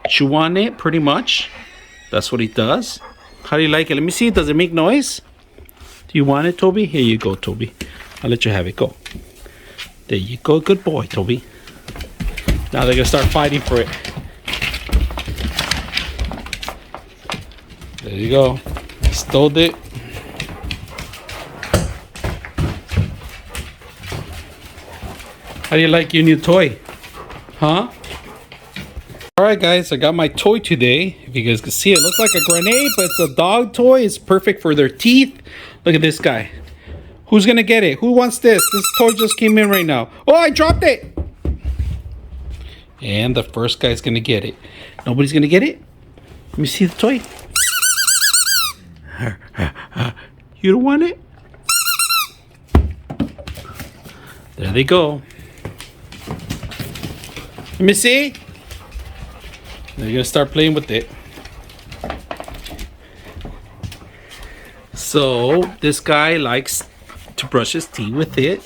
chew on it, pretty much. That's what he does. How do you like it? Let me see. Does it make noise? Do you want it, Toby? Here you go, Toby. I'll let you have it. Go. There you go. Good boy, Toby. Now they're going to start fighting for it. There you go. Stole it. How do you like your new toy? Huh? Alright guys, I got my toy today. If you guys can see it, looks like a grenade, but it's a dog toy. It's perfect for their teeth. Look at this guy. Who's gonna get it? Who wants this? This toy just came in right now. Oh, I dropped it! And the first guy's gonna get it. Nobody's gonna get it? Let me see the toy. You don't want it? There they go. Let me see. They're gonna start playing with it. So this guy likes to brush his teeth with it.